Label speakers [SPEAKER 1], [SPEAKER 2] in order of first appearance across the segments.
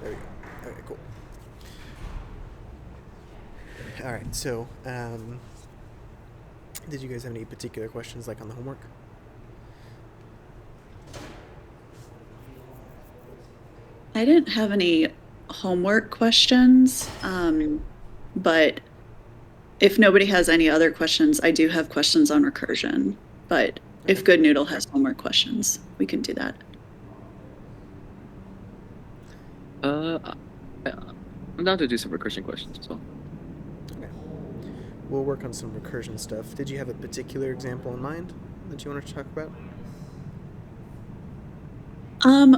[SPEAKER 1] There we go. Okay, cool. All right, so did you guys have any particular questions, like on the homework?
[SPEAKER 2] I didn't have any homework questions, but if nobody has any other questions, I do have questions on recursion. But
[SPEAKER 1] Okay.
[SPEAKER 2] if Good Noodle has homework questions, we can do that.
[SPEAKER 3] Uh, I'm down to do some recursion questions as well.
[SPEAKER 1] Okay. We'll work on some recursion stuff. Did you have a particular example in mind that you wanted to talk about?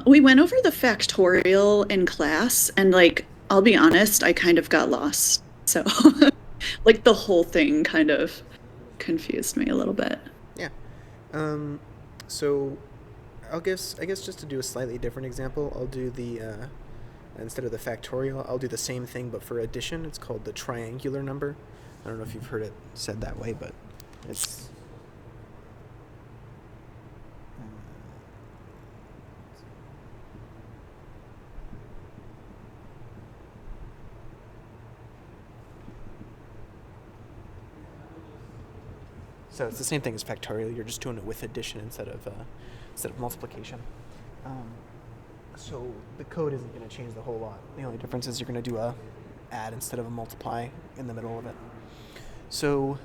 [SPEAKER 2] We went over the factorial in class, and like, I'll be honest, I kind of got lost. So, like, the whole thing kind of confused me a little bit.
[SPEAKER 1] Yeah. Um, so I guess just to do a slightly different example, I'll do the instead of the factorial, I'll do the same thing but for addition. It's called the triangular number. I don't know if you've heard it said that way, but it's so it's the same thing as factorial. You're just doing it with addition instead of multiplication. Um, so the code isn't going to change the whole lot. The only difference is you're going to do a add instead of a multiply in the middle of it. So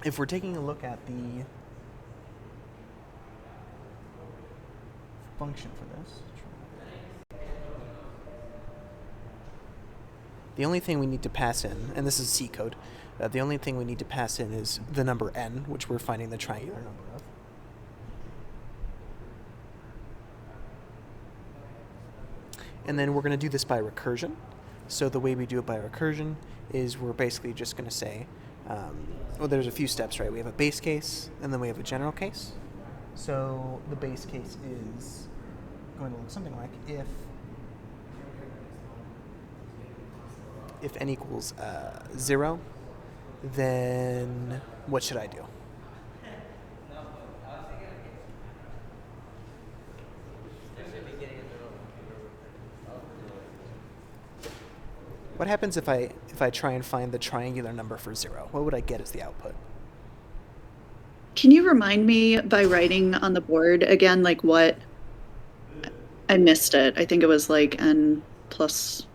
[SPEAKER 1] if we're taking a look at the function for this, the only thing we need to pass in, and this is C code, the only thing we need to pass in is the number n, which we're finding the triangular number of. And then we're going to do this by recursion. So the way we do it by recursion is we're basically just going to say, well, there's a few steps, right? We have a base case, and then we have a general case. So the base case is going to look something like if n equals 0, then what should I do? What happens if I try and find the triangular number for 0? What would I get as the output?
[SPEAKER 2] Can you remind me by writing on the board again, like what? I missed it. I think it was like n plus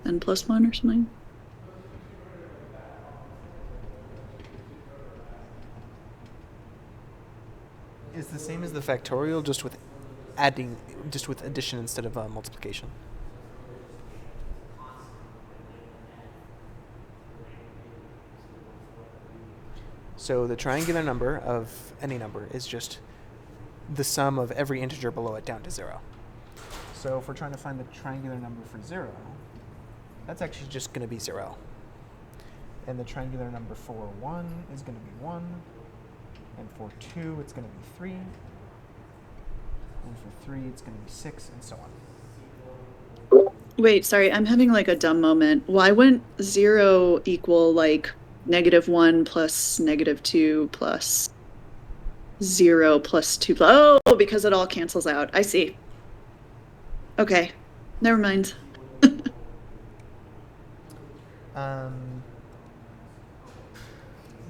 [SPEAKER 2] 1 or something.
[SPEAKER 1] It's the same as the factorial, just with addition instead of multiplication. So the triangular number of any number is just the sum of every integer below it down to 0. So if we're trying to find the triangular number for 0, that's actually just going to be 0. And the triangular number for 1 is going to be 1. And for 2, it's going to be 3. And for 3, it's going to be 6, and so on.
[SPEAKER 2] Wait, sorry, I'm having like a dumb moment. Why wouldn't 0 equal like -1 plus -2 plus 0 plus 2 plus... Oh, because it all cancels out. I see. Okay, never mind.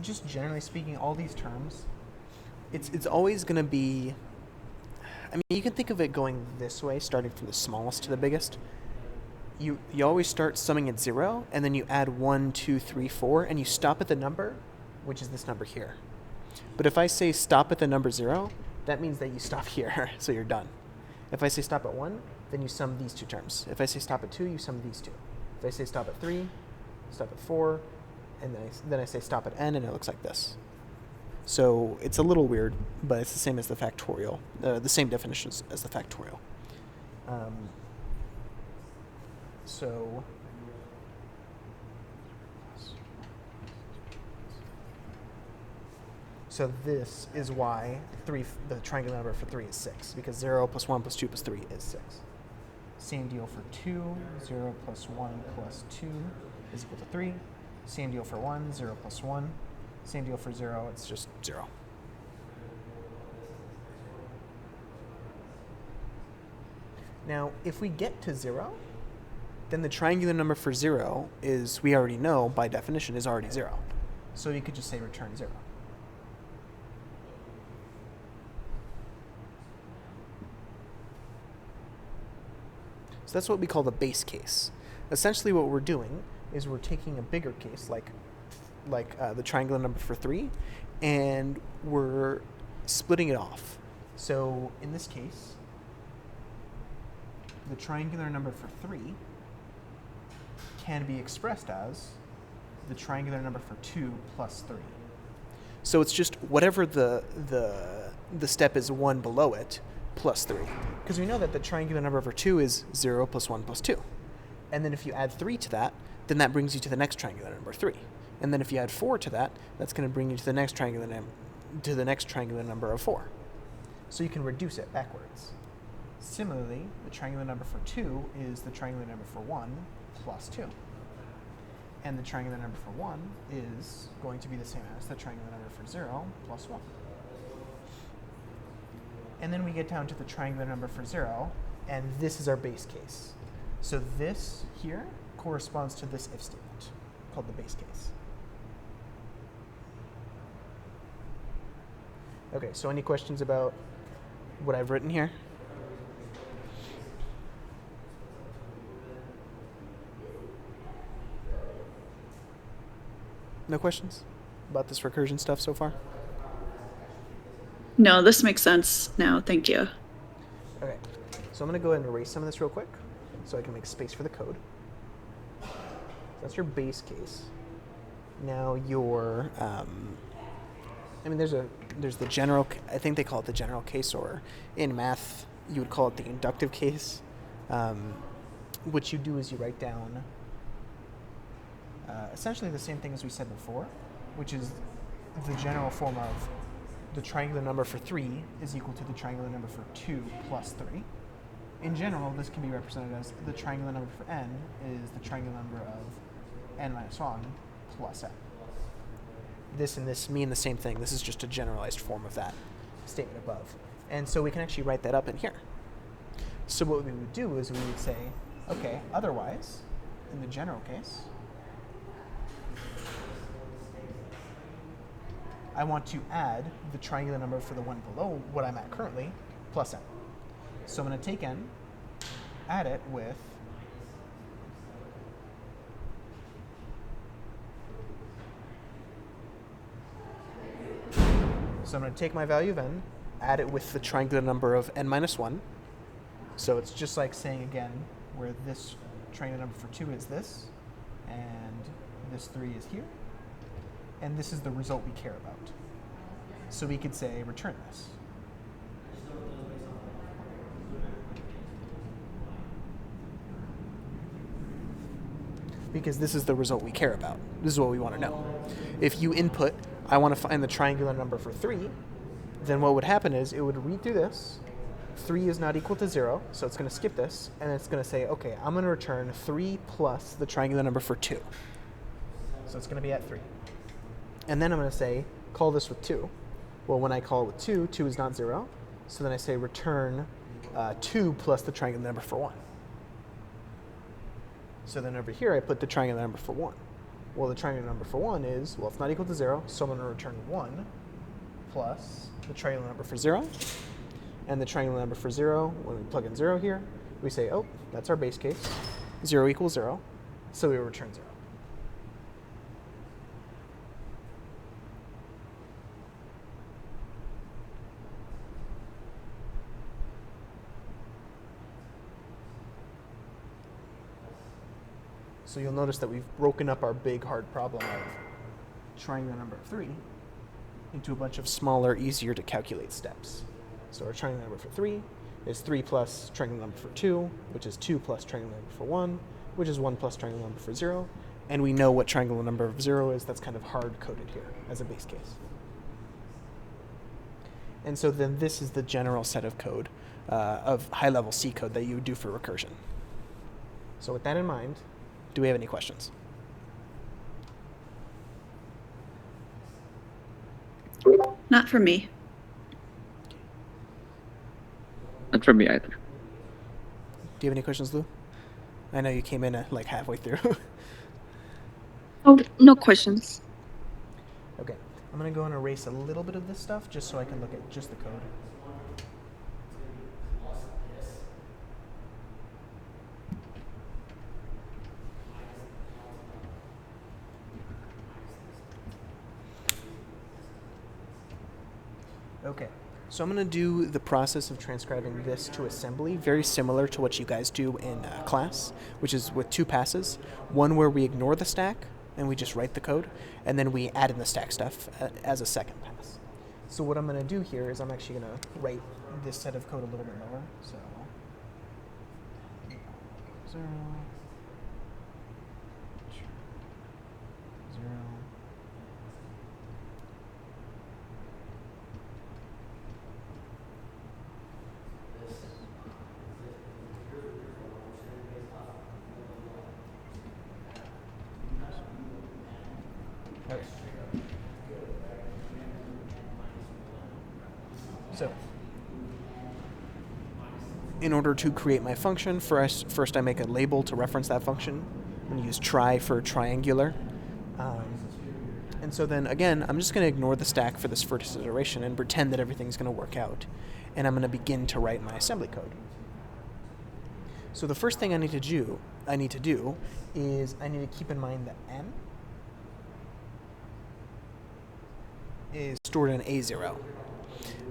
[SPEAKER 1] Just generally speaking, all these terms, it's always going to be. I mean, you can think of it going this way, starting from the smallest to the biggest. You always start summing at 0, and then you add 1, 2, 3, 4, and you stop at the number, which is this number here. But if I say stop at the number 0, that means that you stop here, so you're done. If I say stop at 1, then you sum these two terms. If I say stop at 2, you sum these two. If I say stop at 3, stop at 4, and then I say stop at n, and it looks like this. So it's a little weird, but it's the same as the factorial, the same definitions as the factorial. So this is why the triangular number for 3 is 6, because 0 plus 1 plus 2 plus 3 is 6. Same deal for 2, 0 plus 1 plus 2 is equal to 3. Same deal for 1, 0 plus 1. Same deal for 0, it's just 0. Now, if we get to 0, then the triangular number for 0 is, we already know by definition, is already 0. So you could just say return 0. So that's what we call the base case. Essentially what we're doing is we're taking a bigger case, like the triangular number for 3, and we're splitting it off. So in this case, the triangular number for 3 can be expressed as the triangular number for 2 plus 3. So it's just whatever the step is 1 below it, plus 3. Because we know that the triangular number for 2 is 0 plus 1 plus 2. And then if you add 3 to that, then that brings you to the next triangular number, 3. And then if you add 4 to that, that's going to bring you to the next triangular number of 4. So you can reduce it backwards. Similarly, the triangular number for 2 is the triangular number for 1 plus 2. And the triangular number for 1 is going to be the same as the triangular number for 0 plus 1. And then we get down to the triangular number for 0, and this is our base case. So this here corresponds to this if statement, called the base case. Okay, so any questions about what I've written here? No questions about this recursion stuff so far?
[SPEAKER 2] No, this makes sense now. Thank you.
[SPEAKER 1] Okay, so I'm going to go ahead and erase some of this real quick so I can make space for the code. That's your base case. Now your, there's the general, I think they call it the general case, or in math, you would call it the inductive case. What you do is you write down essentially the same thing as we said before, which is the general form of the triangular number for 3 is equal to the triangular number for 2 plus 3. In general, this can be represented as the triangular number for n is the triangular number of n minus 1 plus n. This and this mean the same thing. This is just a generalized form of that statement above. And so we can actually write that up in here. So what we would do is we would say, okay, otherwise, in the general case, I want to add the triangular number for the one below what I'm at currently, plus n. So I'm going to take n, add it with So I'm going to take my value of n, add it with the triangular number of n minus 1. So it's just like saying again, where this triangular number for 2 is this, and this 3 is here, and this is the result we care about. So we could say return this. Because this is the result we care about. This is what we want to know. If you input, I want to find the triangular number for 3, then what would happen is it would read through this. 3 is not equal to 0, so it's going to skip this, and it's going to say, okay, I'm going to return 3 plus the triangular number for 2. So it's going to be at 3. And then I'm going to say, call this with 2. Well, when I call it with 2, 2 is not 0, so then I say return 2 plus the triangular number for 1. So then over here, I put the triangular number for 1. Well, the triangular number for 1 is, well, it's not equal to 0, so I'm going to return 1 plus the triangular number for 0. And the triangular number for 0, when we plug in 0 here, we say, oh, that's our base case. 0 equals 0, so we return 0. So you'll notice that we've broken up our big, hard problem of triangular number of 3 into a bunch of smaller, easier to calculate steps. So our triangular number for 3 is 3 plus triangular number for 2, which is 2 plus triangular number for 1, which is 1 plus triangular number for 0. And we know what triangular number of 0 is. That's kind of hard-coded here as a base case. And so then this is the general set of code, of high-level C code that you would do for recursion. So with that in mind, do we have any questions?
[SPEAKER 2] Not for me.
[SPEAKER 3] Not for me either.
[SPEAKER 1] Do you have any questions, Lou? I know you came in like halfway through.
[SPEAKER 4] Oh, no questions.
[SPEAKER 1] Okay, I'm gonna go and erase a little bit of this stuff just so I can look at just the code. Okay, so I'm going to do the process of transcribing this to assembly, very similar to what you guys do in class, which is with two passes. One where we ignore the stack and we just write the code, and then we add in the stack stuff as a second pass. So what I'm going to do here is I'm actually going to write this set of code a little bit lower. So 0, 0. Okay. So, in order to create my function, first I make a label to reference that function. I'm going to use try for triangular. And so then, again, I'm just going to ignore the stack for this first iteration and pretend that everything's going to work out. And I'm going to begin to write my assembly code. So the first thing I need to do is I need to keep in mind that n is stored in A0.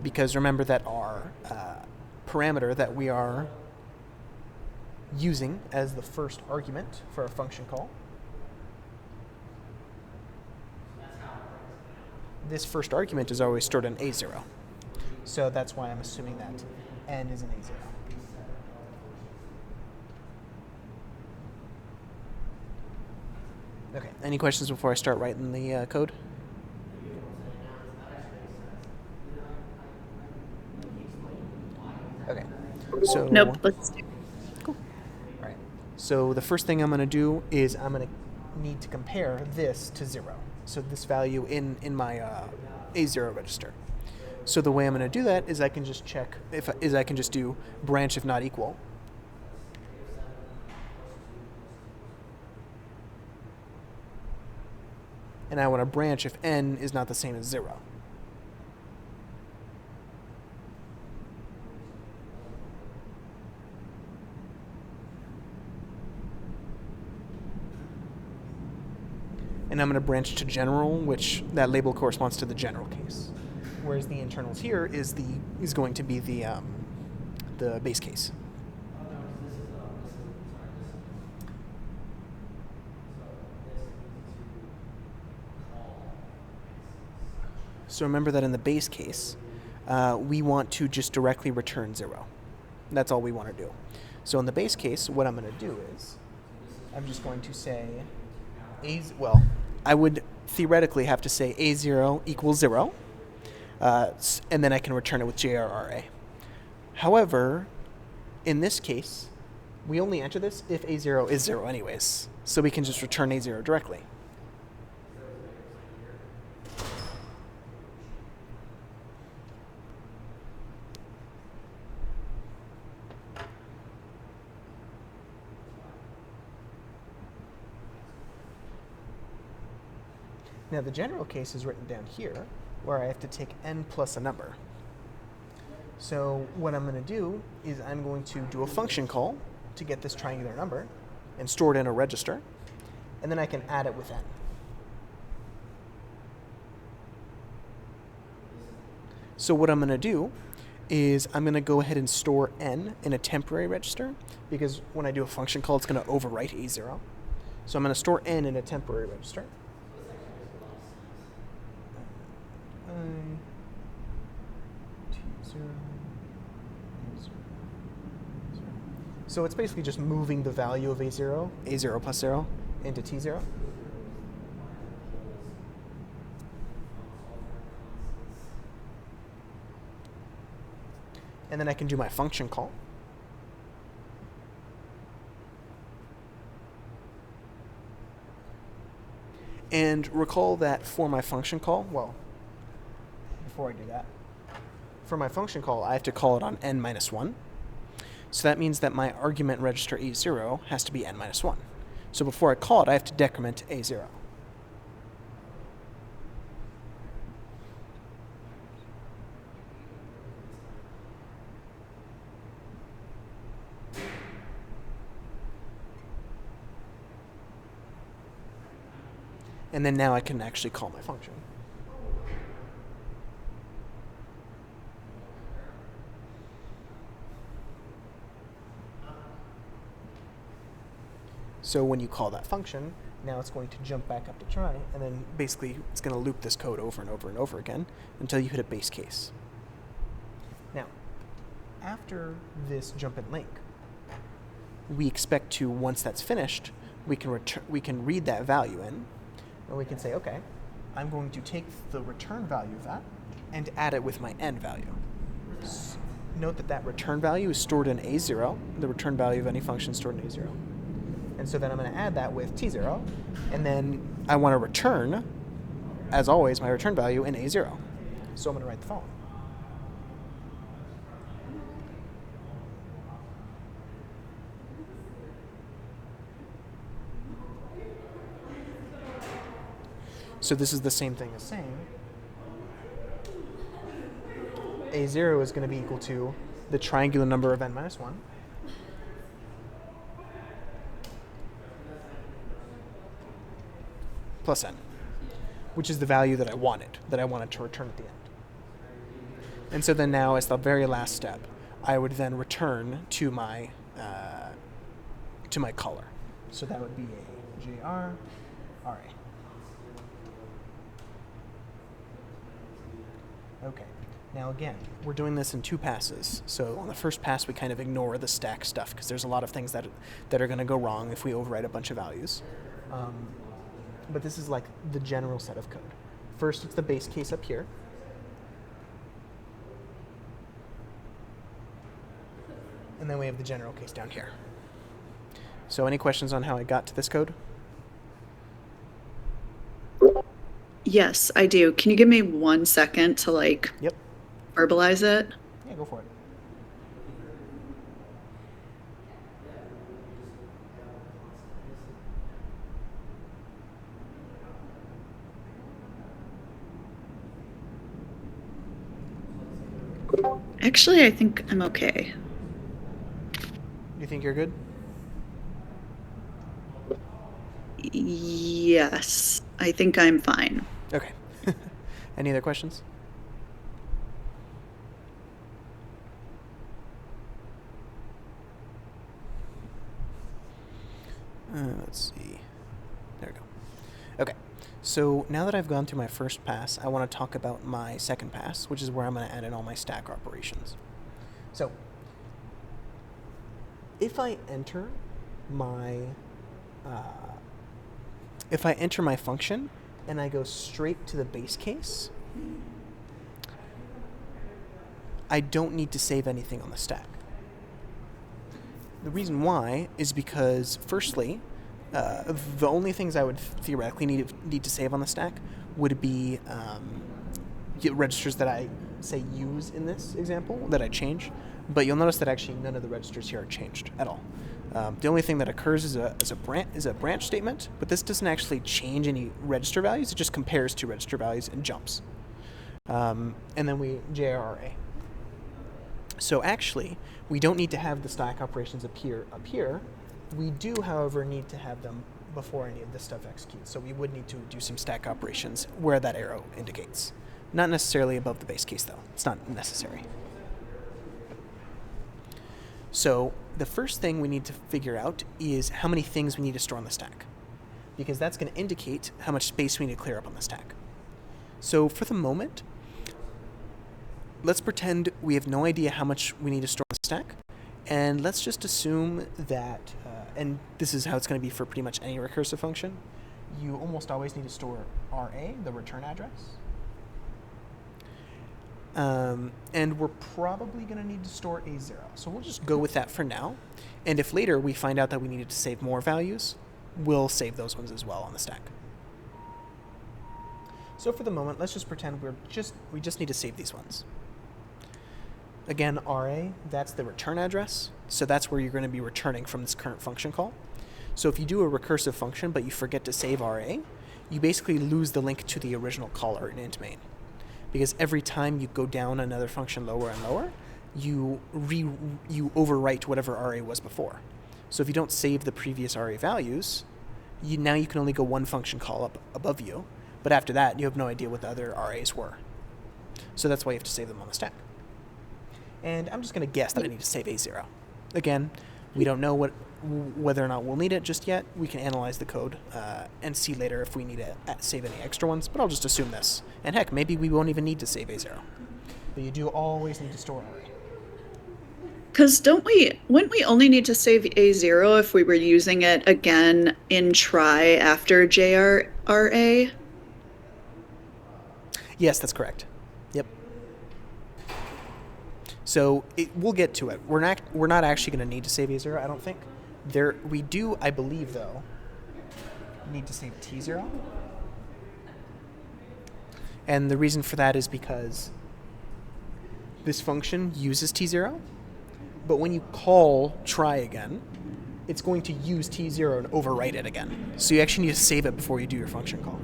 [SPEAKER 1] Because remember that our parameter that we are using as the first argument for a function call, this first argument is always stored in A0. So that's why I'm assuming that n is in A0. Okay, any questions before I start writing the code? Okay, so...
[SPEAKER 2] Nope, let's do.
[SPEAKER 1] Cool. All right, so the first thing I'm going to do is I'm going to need to compare this to 0. So this value in my A0 register. So the way I'm going to do that is I can just check, I can just do branch if not equal. And I want to branch if n is not the same as 0. And I'm going to branch to general, which that label corresponds to the general case. Whereas the internals here is going to be the base case. So remember that in the base case, we want to just directly return 0. That's all we want to do. So in the base case, what I'm going to do is I'm just going to say I would theoretically have to say A0 equals 0, and then I can return it with JRRA. However, in this case, we only enter this if A0 is 0 anyways, so we can just return A0 directly. Now the general case is written down here, where I have to take n plus a number. So what I'm going to do is I'm going to do a function call to get this triangular number and store it in a register, and then I can add it with n. So what I'm going to do is I'm going to go ahead and store n in a temporary register, because when I do a function call, it's going to overwrite A0. So I'm going to store n in a temporary register. So it's basically just moving the value of A0 plus 0, into T0. And then I can do my function call. And recall that for my function call, before I do that, for my function call, I have to call it on n minus 1. So that means that my argument register A0 has to be n minus 1. So before I call it, I have to decrement A0. And then now I can actually call my function. So when you call that function, now it's going to jump back up to try, and then basically it's going to loop this code over and over and over again until you hit a base case. Now, after this jump and link, we expect to, once that's finished, we can read that value in, and we can say, okay, I'm going to take the return value of that and add it with my end value. Note that that return value is stored in A0, the return value of any function stored in A0. And so then I'm going to add that with T0, and then I want to return, as always, my return value in A0. So I'm going to write the following. So this is the same thing as saying A0 is going to be equal to the triangular number of n minus 1 plus n, which is the value that I wanted to return at the end. And so then now, as the very last step, I would then return to my color. So that would be a JR RA. Okay. Now again, we're doing this in 2 passes. So on the first pass, we kind of ignore the stack stuff because there's a lot of things that are going to go wrong if we overwrite a bunch of values. But this is like the general set of code. First, it's the base case up here. And then we have the general case down here. So any questions on how I got to this code?
[SPEAKER 2] Yes, I do. Can you give me 1 second to
[SPEAKER 1] Yep.
[SPEAKER 2] verbalize it?
[SPEAKER 1] Yeah, go for it.
[SPEAKER 2] Actually, I think I'm okay.
[SPEAKER 1] You think you're good?
[SPEAKER 2] Yes, I think I'm fine.
[SPEAKER 1] Okay. Any other questions? Let's see. There we go. Okay. So now that I've gone through my first pass, I want to talk about my second pass, which is where I'm going to add in all my stack operations. So if I enter my function and I go straight to the base case, I don't need to save anything on the stack. The reason why is because, firstly, the only things I would theoretically need to save on the stack would be registers that I, say, use in this example, that I change. But you'll notice that actually none of the registers here are changed at all. The only thing that occurs is a branch statement, but this doesn't actually change any register values. It just compares 2 register values and jumps. And then we JRRA. So actually, we don't need to have the stack operations appear up here. We do, however, need to have them before any of this stuff executes. So we would need to do some stack operations where that arrow indicates. Not necessarily above the base case, though. It's not necessary. So the first thing we need to figure out is how many things we need to store on the stack, because that's going to indicate how much space we need to clear up on the stack. So for the moment, let's pretend we have no idea how much we need to store on the stack, and let's just assume that, and this is how it's going to be for pretty much any recursive function, you almost always need to store RA, the return address. And we're probably going to need to store A0. So we'll just go with that for now. And if later we find out that we needed to save more values, we'll save those ones as well on the stack. So for the moment, let's just pretend we just need to save these ones. Again, RA, that's the return address. So that's where you're going to be returning from this current function call. So if you do a recursive function but you forget to save RA, you basically lose the link to the original caller in int main. Because every time you go down another function lower and lower, you overwrite whatever RA was before. So if you don't save the previous RA values, now you can only go one function call up above you, but after that you have no idea what the other RAs were. So that's why you have to save them on the stack. And I'm just going to guess that I need to save A0. Again, we don't know whether or not we'll need it just yet. We can analyze the code and see later if we need to save any extra ones, but I'll just assume this. And heck, maybe we won't even need to save A0. But you do always need to store RA.
[SPEAKER 2] Because wouldn't we only need to save A0 if we were using it again in try after JRA?
[SPEAKER 1] Yes, that's correct. Yep. So we'll get to it. We're not actually going to need to save A0, I don't think. We do, I believe, though, need to save T0. And the reason for that is because this function uses T0, but when you call try again, it's going to use T0 and overwrite it again. So you actually need to save it before you do your function call.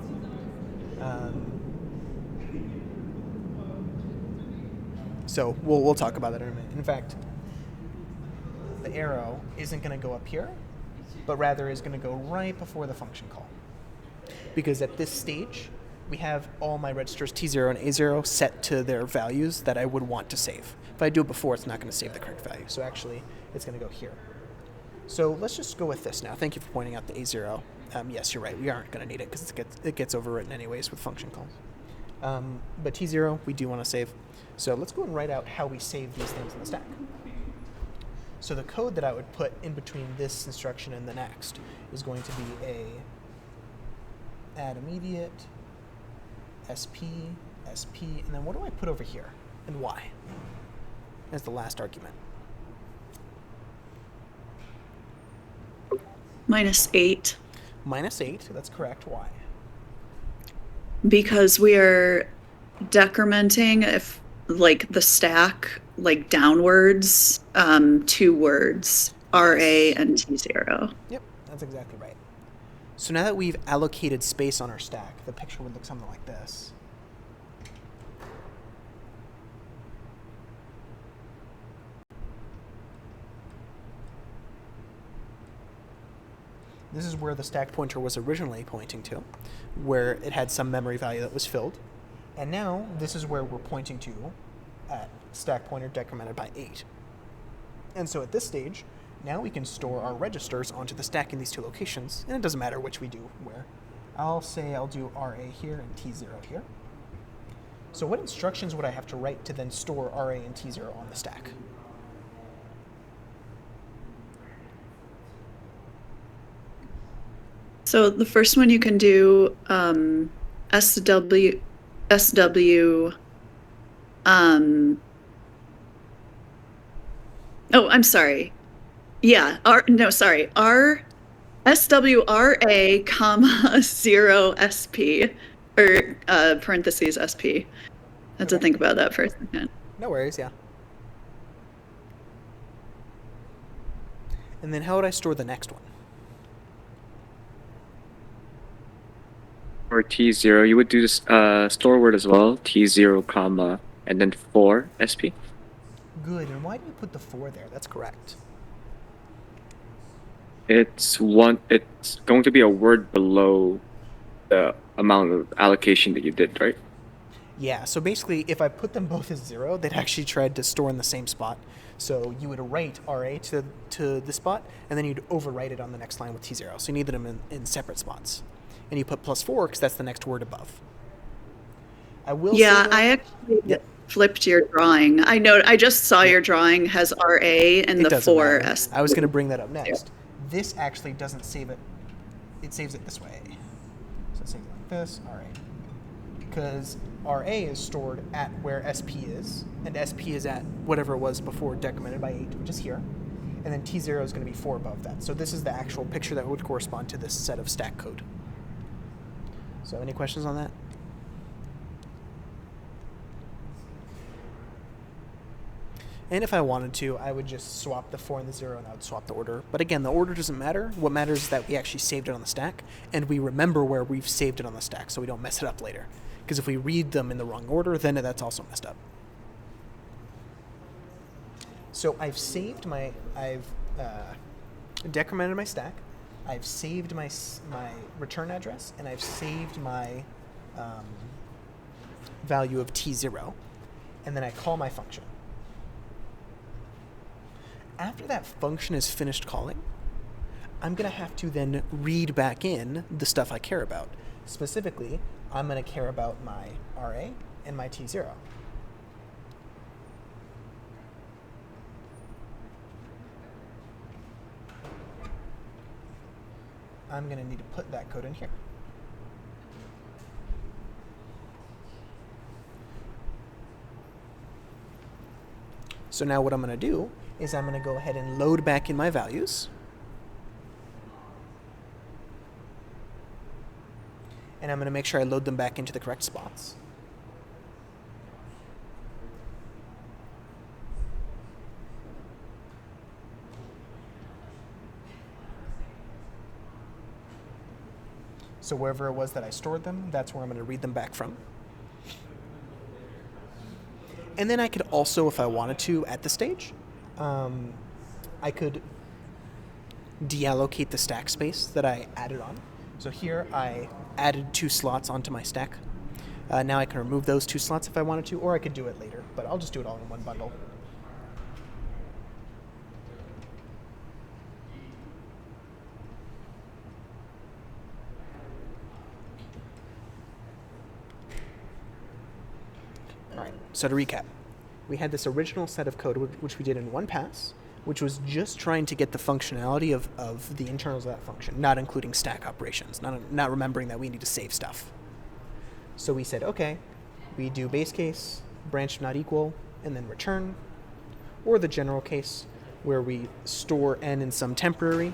[SPEAKER 1] So we'll talk about that in a minute. In fact, the arrow isn't going to go up here, but rather is going to go right before the function call. Because at this stage, we have all my registers T0 and A0 set to their values that I would want to save. If I do it before, it's not going to save the correct value. So actually, it's going to go here. So let's just go with this now. Thank you for pointing out the A0. Yes, you're right. We aren't going to need it because it gets overwritten anyways with function calls. But T0, we do want to save. So let's go and write out how we save these things in the stack. So the code that I would put in between this instruction and the next is going to be add immediate, SP, and then what do I put over here, and why? As the last argument.
[SPEAKER 2] -8.
[SPEAKER 1] -8, that's correct. Why?
[SPEAKER 2] Because we are decrementing if the stack downwards 2 words, RA and T0.
[SPEAKER 1] Yep, that's exactly right. So now that we've allocated space on our stack, the picture would look something like this. This is where the stack pointer was originally pointing to, where it had some memory value that was filled. And now this is where we're pointing to at stack pointer decremented by 8. And so at this stage, now we can store our registers onto the stack in these two locations, and it doesn't matter which we do where. I'll say I'll do RA here and T0 here. So what instructions would I have to write to then store RA and T0 on the stack?
[SPEAKER 2] So the first one you can do SW oh, I'm sorry. Yeah, R SWRA, comma 0 SP, or parentheses SP. I have to think about that for a second.
[SPEAKER 1] No worries, yeah. And then how would I store the next one?
[SPEAKER 3] For T0, you would do this store word as well, T0, comma, and then 4 SP.
[SPEAKER 1] Good, and why do you put the 4 there? That's correct.
[SPEAKER 3] It's going to be a word below the amount of allocation that you did, right?
[SPEAKER 1] Yeah, so basically, if I put them both as 0, they'd actually try to store in the same spot. So you would write RA to this spot, and then you'd overwrite it on the next line with T0. So you need them in separate spots. And you put +4 because that's the next word above. I will say
[SPEAKER 2] I actually flipped your drawing. I know. I just saw your drawing has RA and the 4 S.
[SPEAKER 1] I was going to bring that up next. This actually doesn't save it. It saves it this way. So it saves it like this, RA. Because RA is stored at where SP is, and SP is at whatever it was before decremented by 8, which is here. And then T0 is going to be 4 above that. So this is the actual picture that would correspond to this set of stack code. So any questions on that? And if I wanted to, I would just swap the 4 and the 0, and I would swap the order. But again, the order doesn't matter. What matters is that we actually saved it on the stack, and we remember where we've saved it on the stack so we don't mess it up later. Because if we read them in the wrong order, then that's also messed up. So I've saved I've decremented my stack, I've saved my return address, and I've saved my value of t0, and then I call my function. After that function is finished calling, I'm going to have to then read back in the stuff I care about. Specifically, I'm going to care about my RA and my t0. I'm going to need to put that code in here. So now what I'm going to do is I'm going to go ahead and load back in my values. And I'm going to make sure I load them back into the correct spots. So wherever it was that I stored them, that's where I'm going to read them back from. And then I could also, if I wanted to, at the stage, I could deallocate the stack space that I added on. So here I added 2 slots onto my stack. Now I can remove those 2 slots if I wanted to, or I could do it later, but I'll just do it all in one bundle. So to recap, we had this original set of code which we did in one pass, which was just trying to get the functionality of the internals of that function, not including stack operations, not remembering that we need to save stuff. So we said, okay, we do base case, branch not equal, and then return, or the general case where we store n in some temporary,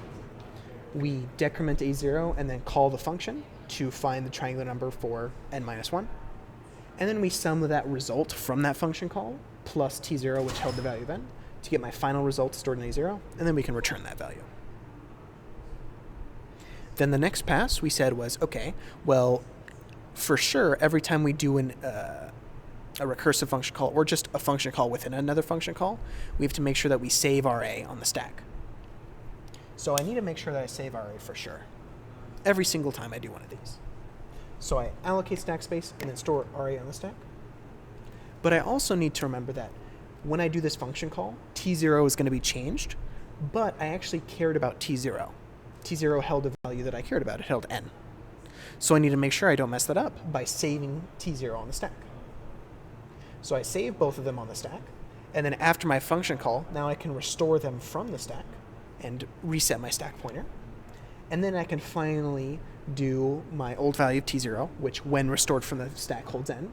[SPEAKER 1] we decrement a0 and then call the function to find the triangular number for n minus 1. And then we sum that result from that function call plus t0, which held the value of n, to get my final result stored in a0, and then we can return that value. Then the next pass we said was, okay, well, for sure, every time we do a recursive function call, or just a function call within another function call, we have to make sure that we save RA on the stack. So I need to make sure that I save RA for sure, every single time I do one of these. So I allocate stack space and then store RA on the stack. But I also need to remember that when I do this function call, t0 is going to be changed, but I actually cared about t0. T0 held a value that I cared about. It held n. So I need to make sure I don't mess that up by saving t0 on the stack. So I save both of them on the stack, and then after my function call, now I can restore them from the stack and reset my stack pointer. And then I can finally do my old value of t0, which when restored from the stack holds n,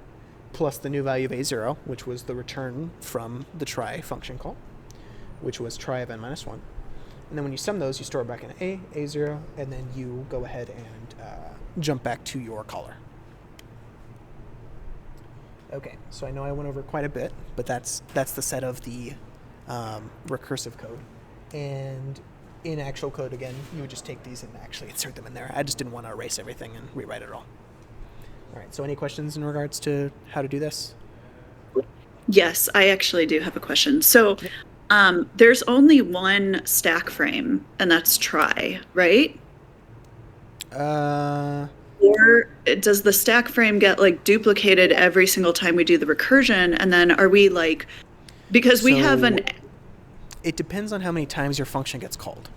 [SPEAKER 1] plus the new value of a0, which was the return from the try function call, which was try of n minus 1. And then when you sum those, you store it back in a0, and then you go ahead and jump back to your caller. Okay, so I know I went over quite a bit, but that's the set of the recursive code. And in actual code, again, you would just take these and actually insert them in there. I just didn't want to erase everything and rewrite it all. All right, so any questions in regards to how to do this?
[SPEAKER 2] Yes, I actually do have a question. So there's only one stack frame, and that's try, right? Or does the stack frame get like duplicated every single time we do the recursion? And then are we like, because we have an...
[SPEAKER 1] It depends on how many times your function gets called.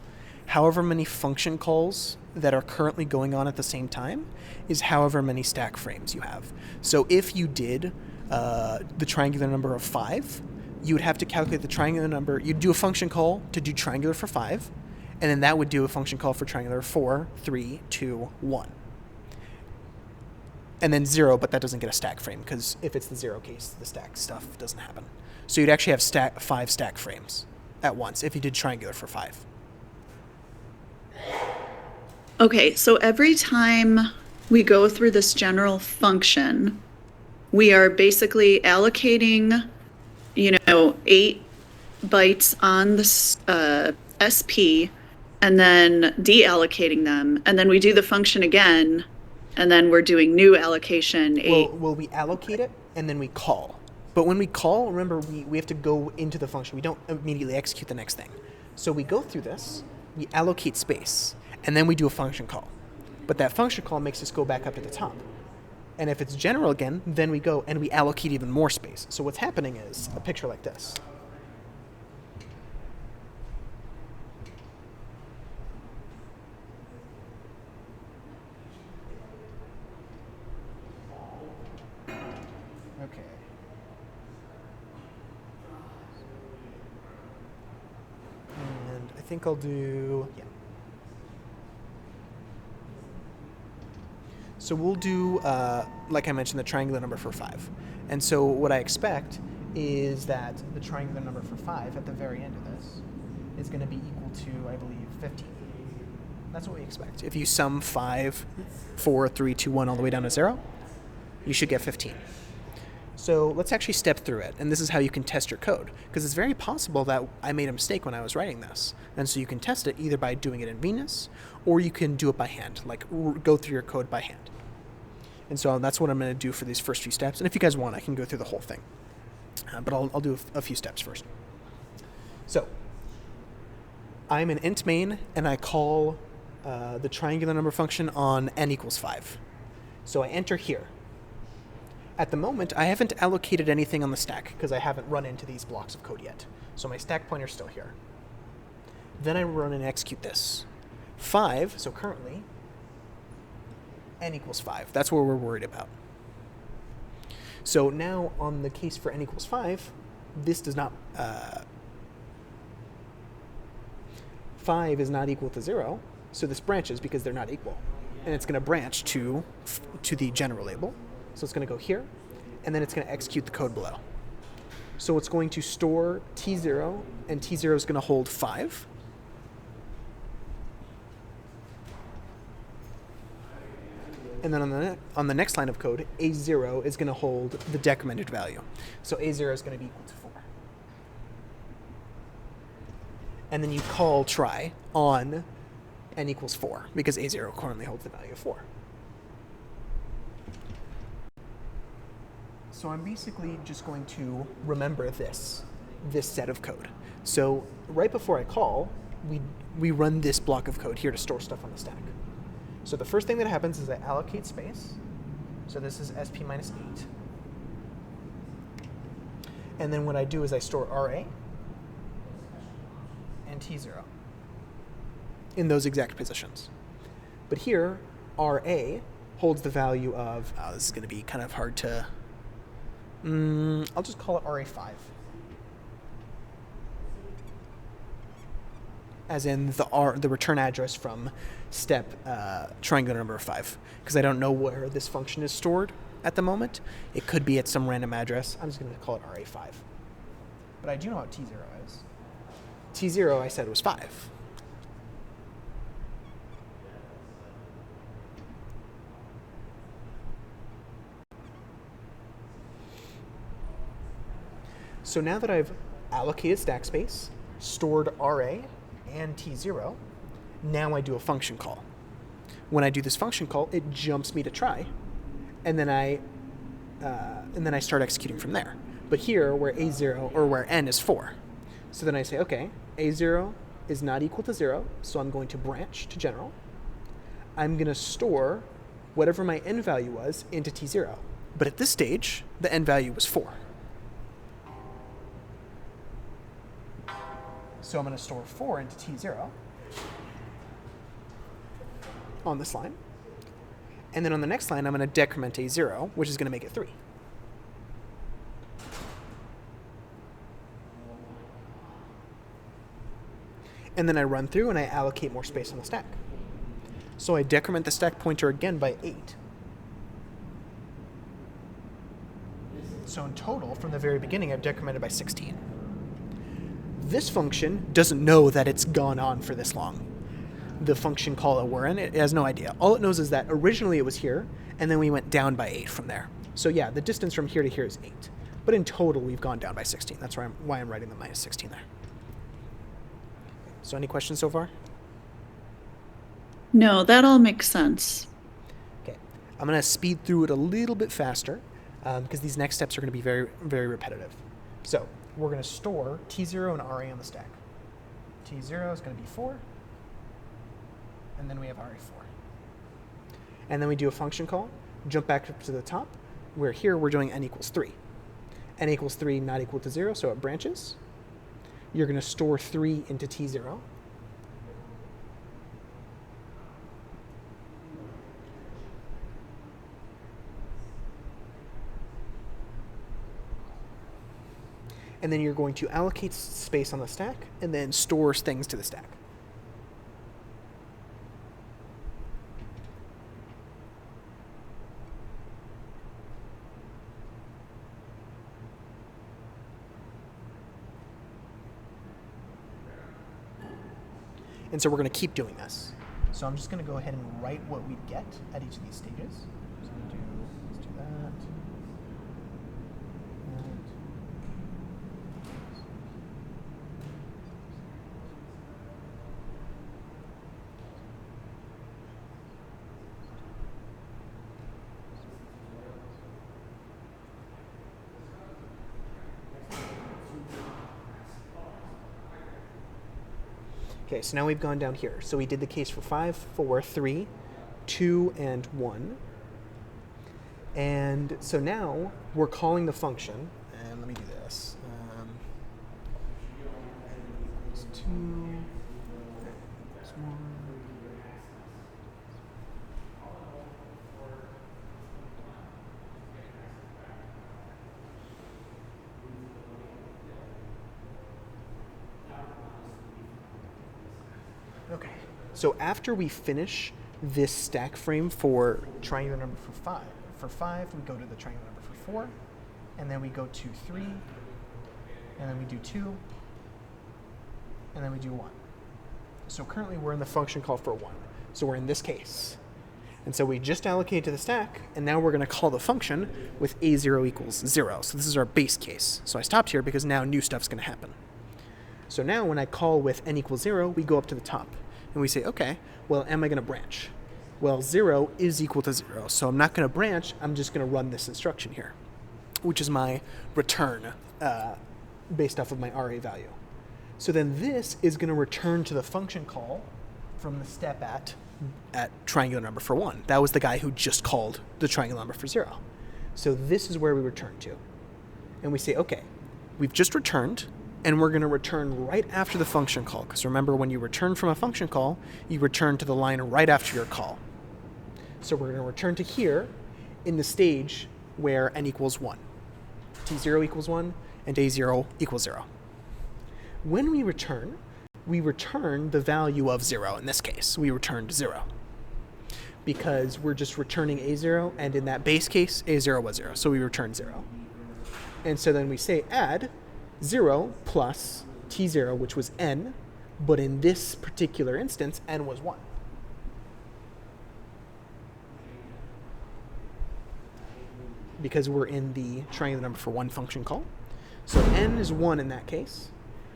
[SPEAKER 1] However many function calls that are currently going on at the same time is however many stack frames you have. So if you did the triangular number of 5, you would have to calculate the triangular number. You'd do a function call to do triangular for 5, and then that would do a function call for triangular 4, 3, 2, 1. And then 0, but that doesn't get a stack frame, because if it's the 0 case, the stack stuff doesn't happen. So you'd actually have 5 stack frames at once if you did triangular for 5.
[SPEAKER 2] Okay, so every time we go through this general function, we are basically allocating, 8 bytes on the SP and then deallocating them, and then we do the function again, and then we're doing new allocation 8.
[SPEAKER 1] Well, we allocate it and then we call. But when we call, remember, we have to go into the function. We don't immediately execute the next thing. So we go through this, we allocate space, and then we do a function call. But that function call makes us go back up to the top. And if it's general again, then we go and we allocate even more space. So what's happening is a picture like this. Okay. And I think I'll do, yeah. So we'll do, like I mentioned, the triangular number for 5. And so what I expect is that the triangular number for 5 at the very end of this is going to be equal to, I believe, 15. That's what we expect. If you sum 5, 4, 3, 2, 1 all the way down to 0, you should get 15. So let's actually step through it, and this is how you can test your code, because it's very possible that I made a mistake when I was writing this, and so you can test it either by doing it in Venus, or you can do it by hand, like go through your code by hand. And so that's what I'm going to do for these first few steps, and if you guys want, I can go through the whole thing, but I'll do a few steps first. So I'm an int main, and I call the triangular number function on n equals 5. So I enter here. At the moment, I haven't allocated anything on the stack because I haven't run into these blocks of code yet. So my stack pointer's still here. Then I run and execute this. 5, so currently, n equals 5. That's what we're worried about. So now on the case for n equals 5, this does not, 5 is not equal to 0, so this branches because they're not equal. And it's going to branch to the general label. So it's going to go here, and then it's going to execute the code below. So it's going to store T0, and T0 is going to hold 5. And then on the next line of code, A0 is going to hold the decremented value. So A0 is going to be equal to 4. And then you call try on n equals 4, because A0 currently holds the value of 4. So I'm basically just going to remember this set of code. So right before I call, we run this block of code here to store stuff on the stack. So the first thing that happens is I allocate space. So this is SP minus 8. And then what I do is I store RA and T0 in those exact positions. But here, RA holds the value of, this is going to be kind of hard to, I'll just call it RA5. As in the return address from step triangular number 5, because I don't know where this function is stored at the moment. It could be at some random address. I'm just going to call it RA5. But I do know what T0 is. T0 I said was 5. So now that I've allocated stack space, stored RA and T0, now I do a function call. When I do this function call, it jumps me to try, and then I start executing from there. But here, where A0 or where n is 4, so then I say, okay, A0 is not equal to 0, so I'm going to branch to general. I'm going to store whatever my n value was into T0. But at this stage, the n value was 4. So I'm going to store 4 into T0 on this line. And then on the next line, I'm going to decrement A0, which is going to make it 3. And then I run through and I allocate more space on the stack. So I decrement the stack pointer again by 8. So in total, from the very beginning, I've decremented by 16. This function doesn't know that it's gone on for this long. The function call that we're in, it has no idea. All it knows is that originally it was here, and then we went down by 8 from there. So yeah, the distance from here to here is 8. But in total, we've gone down by 16. That's why I'm writing the minus 16 there. So any questions so far?
[SPEAKER 2] No, that all makes sense.
[SPEAKER 1] Okay. I'm going to speed through it a little bit faster because these next steps are going to be very, very repetitive. So we're going to store T0 and RA on the stack. T0 is going to be 4. And then we have RA4. And then we do a function call, jump back up to the top, where here we're doing n equals 3. N equals 3 not equal to 0, so it branches. You're going to store 3 into T0. And then you're going to allocate space on the stack and then store things to the stack. And so we're going to keep doing this. So I'm just going to go ahead and write what we get at each of these stages. So let's do that. Okay, so now we've gone down here. So we did the case for 5, 4, 3, 2, and 1. And so now we're calling the function. And let me do this. Equals 2. Equals 1. Okay, so after we finish this stack frame for triangular number for 5, we go to the triangular number for 4, and then we go to 3, and then we do 2, and then we do 1. So currently we're in the function call for 1. So we're in this case. And so we just allocate to the stack, and now we're going to call the function with a0 equals 0. So this is our base case. So I stopped here because now new stuff's going to happen. So now when I call with n equals 0, we go up to the top. And we say, okay, well, am I going to branch? Well, 0 is equal to 0. So I'm not going to branch. I'm just going to run this instruction here, which is my return based off of my RA value. So then this is going to return to the function call from the step at triangular number for 1. That was the guy who just called the triangular number for 0. So this is where we return to. And we say, okay, we've just returned. And we're going to return right after the function call. Because remember, when you return from a function call, you return to the line right after your call. So we're going to return to here in the stage where n equals 1. T0 equals 1, and a0 equals 0. When we return the value of 0 in this case. We returned 0. Because we're just returning a0, and in that base case, a0 was 0. So we return 0. And so then we say add 0 plus T0, which was n, but in this particular instance, n was 1. Because we're in the triangular number for 1 function call. So n is 1 in that case.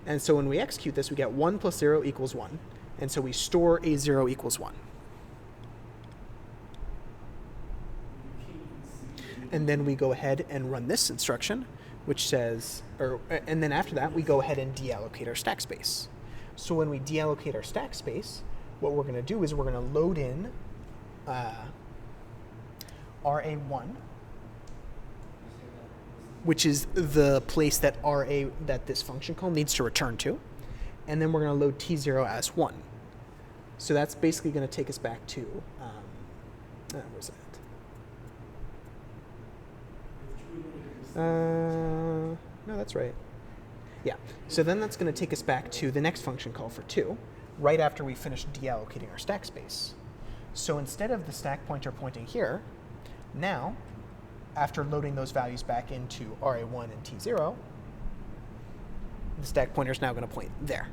[SPEAKER 1] And so when we execute this, we get 1 plus 0 equals 1. And so we store a0 equals 1. And then we go ahead and run this instruction, which says, and then after that, we go ahead and deallocate our stack space. So when we deallocate our stack space, what we're going to do is we're going to load in RA1, which is the place that that this function call needs to return to. And then we're going to load T0 as 1. So that's basically going to take us back to, where's that? No, that's right. Yeah, so then that's going to take us back to the next function call for 2, right after we finish deallocating our stack space. So instead of the stack pointer pointing here, now, after loading those values back into RA1 and T0, the stack pointer is now going to point there.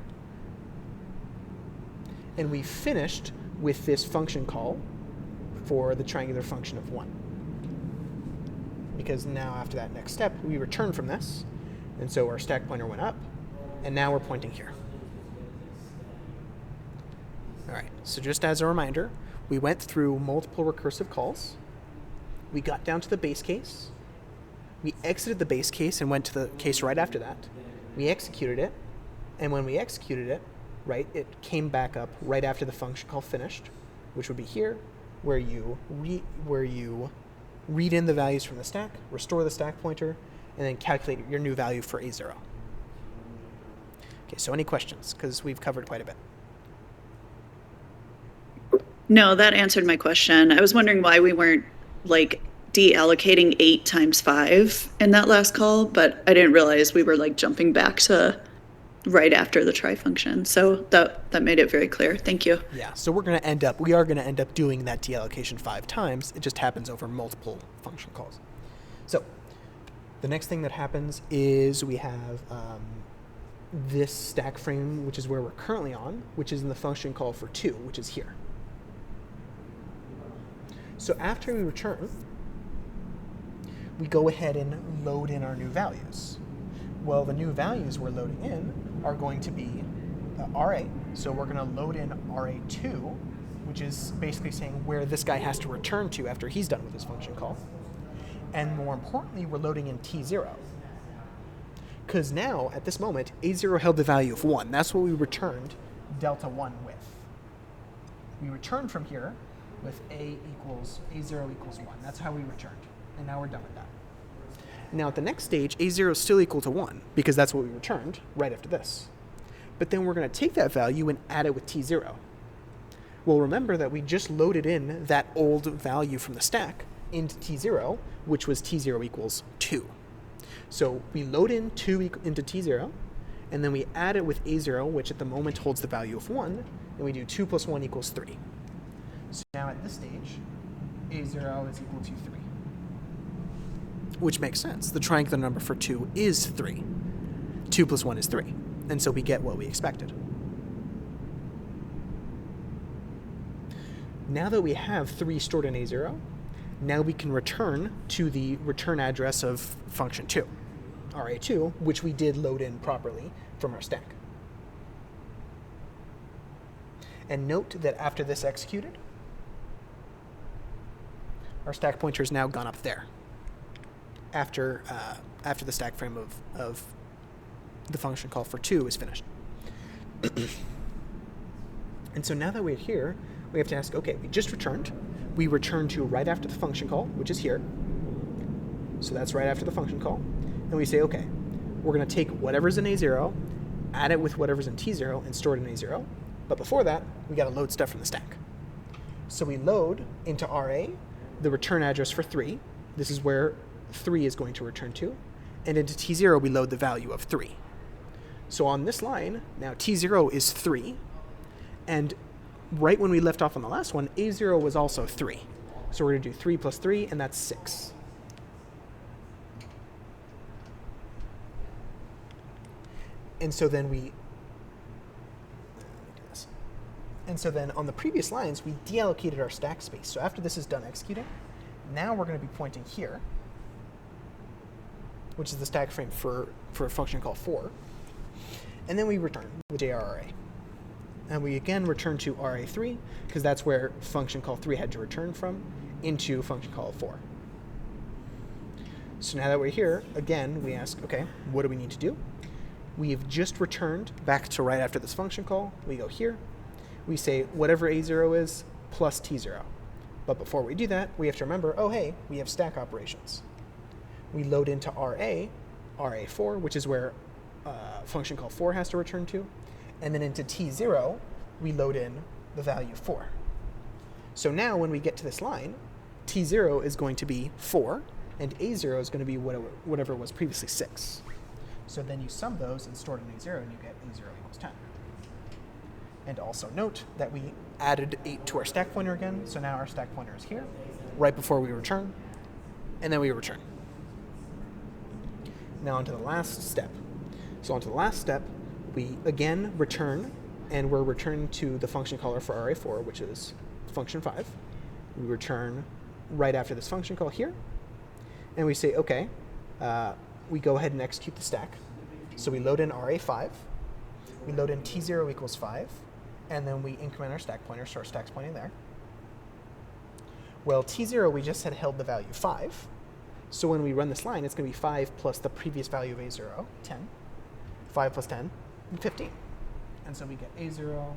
[SPEAKER 1] And we finished with this function call for the triangular function of 1. because now after that next step, we return from this, and so our stack pointer went up, and now we're pointing here. All right, so just as a reminder, we went through multiple recursive calls. We got down to the base case. We exited the base case and went to the case right after that. We executed it, and when we executed it, right, it came back up right after the function call finished, which would be here, where you read in the values from the stack, restore the stack pointer, and then calculate your new value for A0. Okay, so any questions? Because we've covered quite a bit.
[SPEAKER 2] No, that answered my question. I was wondering why we weren't like deallocating 8 times 5 in that last call, but I didn't realize we were like jumping back to right after the try function. So that made it very clear. Thank you.
[SPEAKER 1] Yeah, so we are going to end up doing that deallocation 5 times. It just happens over multiple function calls. So the next thing that happens is we have this stack frame, which is where we're currently on, which is in the function call for 2, which is here. So after we return, we go ahead and load in our new values. Well, the new values we're loading in are going to be RA. So we're going to load in RA2, which is basically saying where this guy has to return to after he's done with his function call. And more importantly, we're loading in T0. Because now, at this moment, A0 held the value of 1. That's what we returned delta 1 with. We returned from here with A0 equals 1. That's how we returned. And now we're done with that. Now at the next stage, A0 is still equal to 1 because that's what we returned right after this. But then we're going to take that value and add it with T0. Well, remember that we just loaded in that old value from the stack into T0, which was T0 equals 2. So we load in 2 into T0, and then we add it with A0, which at the moment holds the value of 1, and we do 2 plus 1 equals 3. So now at this stage, A0 is equal to 3. Which makes sense. The triangular number for 2 is 3. 2 plus 1 is 3. And so we get what we expected. Now that we have 3 stored in A0, now we can return to the return address of function 2, RA2, which we did load in properly from our stack. And note that after this executed, our stack pointer has now gone up there. After the stack frame of the function call for 2 is finished. And so now that we're here, we have to ask, okay, we just returned. We return to right after the function call, which is here. So that's right after the function call. And we say, okay, we're going to take whatever's in A0, add it with whatever's in T0, and store it in A0. But before that, we got to load stuff from the stack. So we load into RA the return address for 3. This is where 3 is going to return to. And into T0, we load the value of 3. So on this line, now T0 is 3. And right when we left off on the last one, A0 was also 3. So we're going to do 3 plus 3, and that's 6. And so then on the previous lines, we deallocated our stack space. So after this is done executing, now we're going to be pointing here, which is the stack frame for a function called 4. And then we return with JRRA. And we again return to RA3, because that's where function call 3 had to return from, into function call 4. So now that we're here, again, we ask, okay, what do we need to do? We've just returned back to right after this function call. We go here. We say whatever A0 is plus T0. But before we do that, we have to remember, oh, hey, we have stack operations. We load into RA4, which is where function call 4 has to return to. And then into T0, we load in the value 4. So now when we get to this line, T0 is going to be 4, and A0 is going to be whatever was previously 6. So then you sum those and store it in A0, and you get A0 equals 10. And also note that we added 8 to our stack pointer again, so now our stack pointer is here, right before we return, and then we return. Now onto the last step. So onto the last step, we again return, and we're returning to the function caller for RA4, which is function 5. We return right after this function call here, and we say, okay, we go ahead and execute the stack. So we load in RA5, we load in T0 equals 5, and then we increment our stack pointer, so our stack's pointing there. Well, T0, we just had held the value 5. So when we run this line, it's going to be 5 plus the previous value of A0, 10. 5 plus 10, and 15. And so we get A0.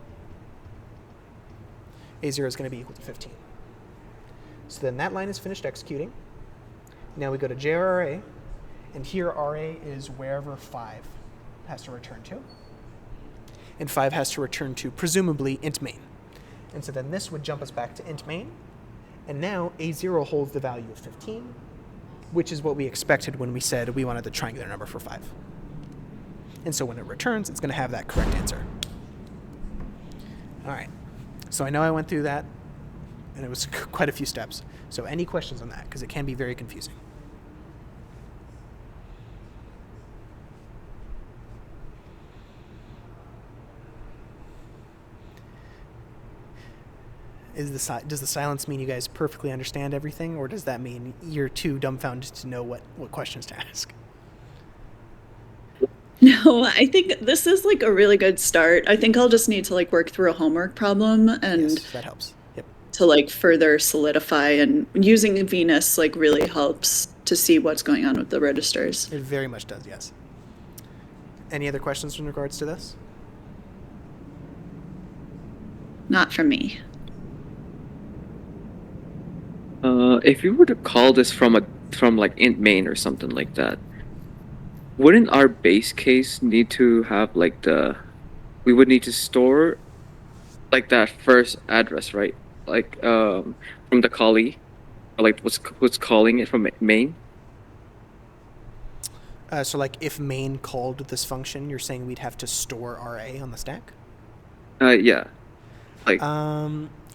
[SPEAKER 1] A0 is going to be equal to 15. So then that line is finished executing. Now we go to JRA, and here RA is wherever 5 has to return to. And 5 has to return to, presumably, int main. And so then this would jump us back to int main. And now A0 holds the value of 15, which is what we expected when we said we wanted the triangular number for 5. And so when it returns, it's going to have that correct answer. All right. So I know I went through that, and it was quite a few steps. So any questions on that? Because it can be very confusing. Does the silence mean you guys perfectly understand everything, or does that mean you're too dumbfounded to know what questions to ask?
[SPEAKER 2] No, I think this is like a really good start. I think I'll just need to like work through a homework problem and
[SPEAKER 1] Yes, that helps. Yep.
[SPEAKER 2] to like further solidify, and using Venus like really helps to see what's going on with the registers.
[SPEAKER 1] It very much does, yes. Any other questions in regards to this?
[SPEAKER 2] Not from me.
[SPEAKER 3] If you were to call this from like int main or something like that, wouldn't our base case need to have like we would need to store like that first address, right? Like from the callee, or like what's calling it from main?
[SPEAKER 1] So like if main called this function, you're saying we'd have to store RA on the stack?
[SPEAKER 3] Yeah. Like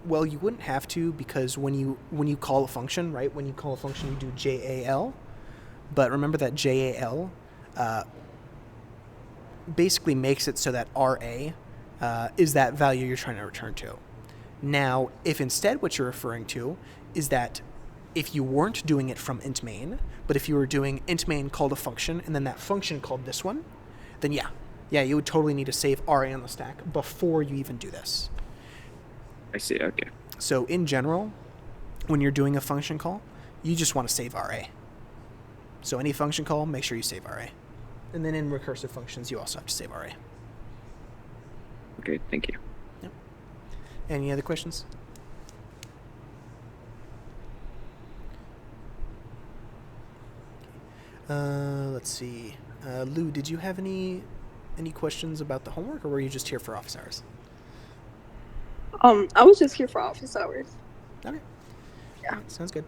[SPEAKER 1] Well, you wouldn't have to, because when you call a function, right? When you call a function, you do JAL. But remember that JAL basically makes it so that RA is that value you're trying to return to. Now, if instead what you're referring to is that if you weren't doing it from int main, but if you were doing int main called a function, and then that function called this one, then yeah, you would totally need to save RA on the stack before you even do this.
[SPEAKER 3] I see. Okay.
[SPEAKER 1] So in general, when you're doing a function call, you just want to save RA. So any function call, make sure you save RA. And then in recursive functions, you also have to save RA.
[SPEAKER 3] Okay. Thank you.
[SPEAKER 1] Yep. Any other questions? Let's see. Lou, did you have any questions about the homework, or were you just here for office hours?
[SPEAKER 4] I was just here for office hours.
[SPEAKER 1] Okay.
[SPEAKER 4] Yeah.
[SPEAKER 1] Right, sounds good.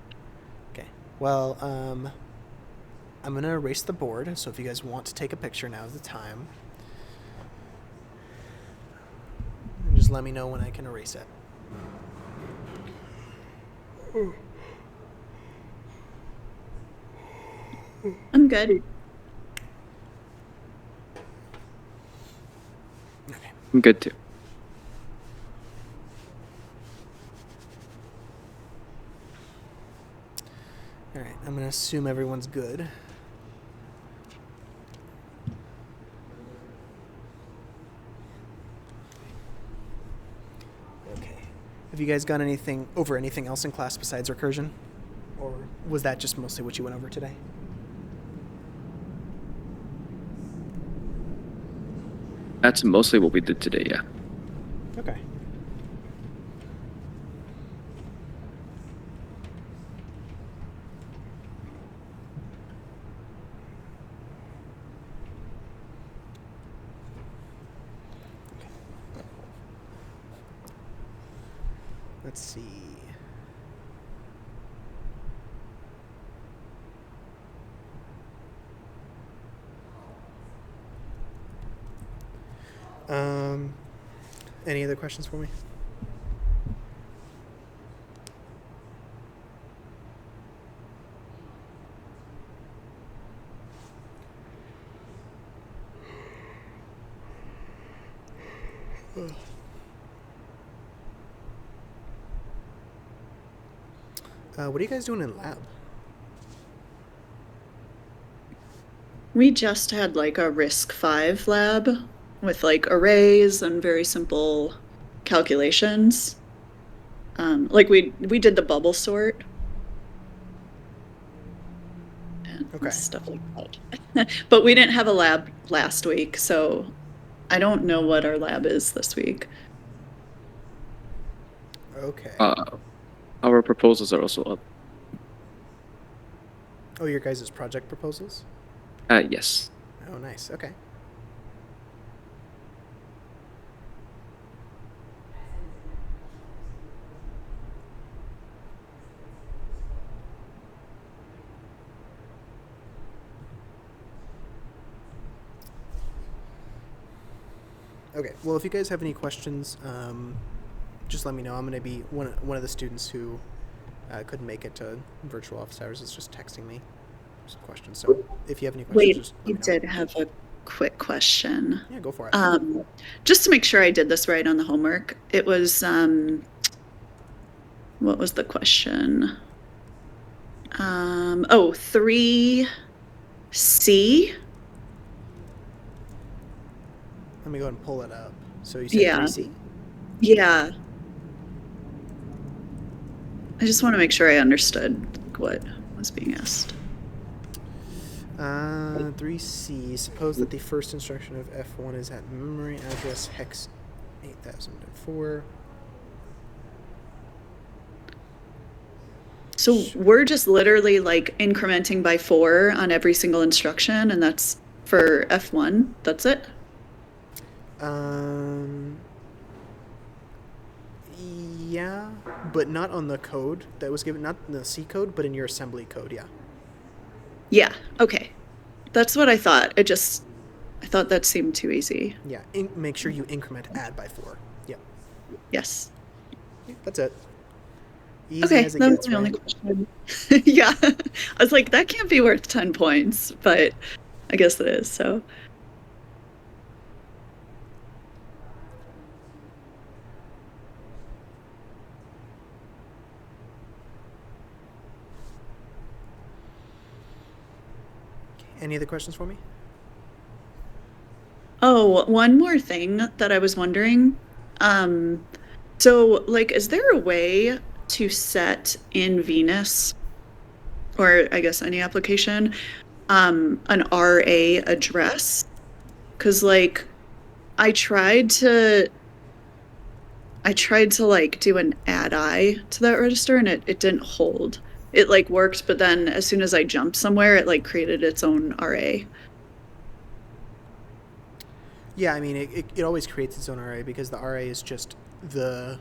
[SPEAKER 1] Okay. Well, I'm going to erase the board, so if you guys want to take a picture, now's the time. And just let me know when I can erase it.
[SPEAKER 2] I'm good.
[SPEAKER 1] Okay.
[SPEAKER 3] I'm good too.
[SPEAKER 1] All right. I'm going to assume everyone's good. Okay. Have you guys gone over anything else in class besides recursion? Or was that just mostly what you went over today?
[SPEAKER 3] That's mostly what we did today. Yeah.
[SPEAKER 1] Okay. Let's see. Any other questions for me? What are you guys doing in lab?
[SPEAKER 2] We just had like a Risk 5 lab with like arrays and very simple calculations. Like we did the bubble sort and
[SPEAKER 1] Okay.
[SPEAKER 2] stuff like that. But we didn't have a lab last week, so I don't know what our lab is this week.
[SPEAKER 1] Okay.
[SPEAKER 3] Our proposals are also up.
[SPEAKER 1] Oh, your guys' project proposals?
[SPEAKER 3] Yes.
[SPEAKER 1] Oh, nice. Okay. Okay. Well, if you guys have any questions, just let me know. I'm going to be one of the students who couldn't make it to virtual office hours is just texting me some questions. So if you have any questions,
[SPEAKER 2] Wait,
[SPEAKER 1] just
[SPEAKER 2] you
[SPEAKER 1] let me know.
[SPEAKER 2] did have a quick question.
[SPEAKER 1] Yeah, go for it.
[SPEAKER 2] Just to make sure I did this right on the homework, it was what was the question? 3C.
[SPEAKER 1] Let me go ahead and pull it up. So you said
[SPEAKER 2] Yeah.
[SPEAKER 1] 3C?
[SPEAKER 2] Yeah. I just want to make sure I understood what was being asked.
[SPEAKER 1] 3C. Suppose that the first instruction of F1 is at memory address hex 8004.
[SPEAKER 2] So we're just literally like incrementing by 4 on every single instruction, and that's for F1. That's it?
[SPEAKER 1] Yeah, but not on the code that was given, not in the C code, but in your assembly code, yeah.
[SPEAKER 2] Yeah, okay. That's what I thought. I thought that seemed too easy.
[SPEAKER 1] Yeah, make sure you increment add by 4. Yep.
[SPEAKER 2] Yes.
[SPEAKER 1] That's it. Easy
[SPEAKER 2] Okay,
[SPEAKER 1] as it
[SPEAKER 2] that was
[SPEAKER 1] gets,
[SPEAKER 2] my only
[SPEAKER 1] right?
[SPEAKER 2] question. Yeah. I was like, that can't be worth 10 points, but I guess it is, so.
[SPEAKER 1] Any other questions for me?
[SPEAKER 2] Oh, one more thing that I was wondering. So, like, is there a way to set in Venus, or I guess any application, an RA address? Because, like, I tried to like do an add-I to that register and it didn't hold. It like worked, but then as soon as I jumped somewhere, it like created its own RA.
[SPEAKER 1] Yeah, I mean, it always creates its own RA because the RA is just the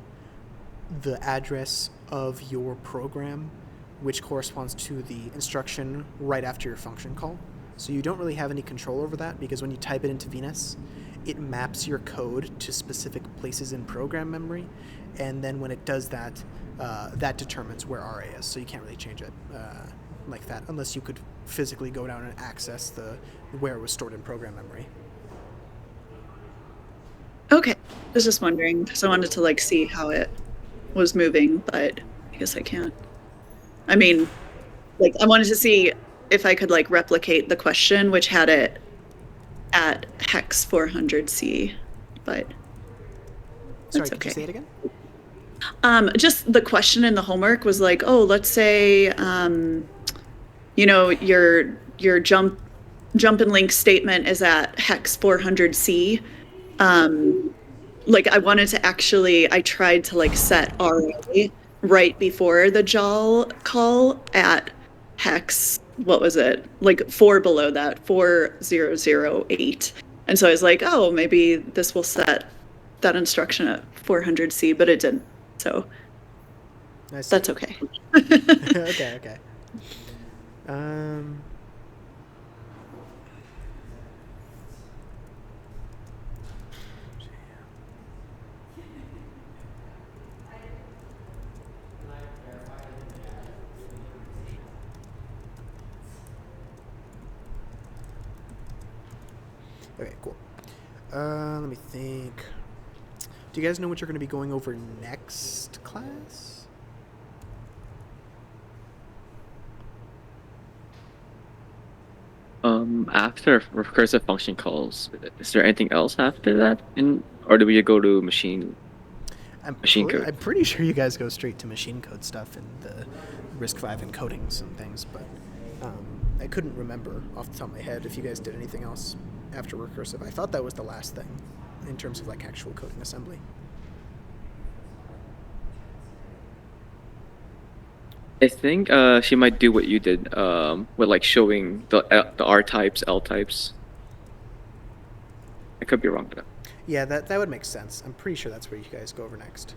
[SPEAKER 1] address of your program, which corresponds to the instruction right after your function call. So you don't really have any control over that because when you type it into Venus, it maps your code to specific places in program memory, and then when it does that, that determines where RA is. So you can't really change it like that unless you could physically go down and access where it was stored in program memory.
[SPEAKER 2] Okay, I was just wondering because I wanted to like see how it was moving, but I guess I can't. I mean, like I wanted to see if I could like replicate the question, which had it at hex 400C, but
[SPEAKER 1] Sorry,
[SPEAKER 2] that's
[SPEAKER 1] could you
[SPEAKER 2] okay.
[SPEAKER 1] say it again?
[SPEAKER 2] Just the question in the homework was like, oh, let's say, you know, your jump and link statement is at hex 400C. Like I wanted to I tried to like set RA right before the JAL call at hex, what was it? Like 4 below that, 4008. And so I was like, oh, maybe this will set that instruction at 400C, but it didn't. So
[SPEAKER 1] I see.
[SPEAKER 2] that's okay.
[SPEAKER 1] Okay. Okay, cool. Let me think. Do you guys know what you're going to be going over next class?
[SPEAKER 3] After recursive function calls, is there anything else after that? Or do we go to machine code?
[SPEAKER 1] I'm pretty sure you guys go straight to machine code stuff and the RISC-V encodings and things, but I couldn't remember off the top of my head if you guys did anything else after recursive. I thought that was the last thing in terms of like actual code and assembly.
[SPEAKER 3] I think she might do what you did with like showing the R types, L types. I could be wrong with that.
[SPEAKER 1] Yeah, that would make sense. I'm pretty sure that's where you guys go over next.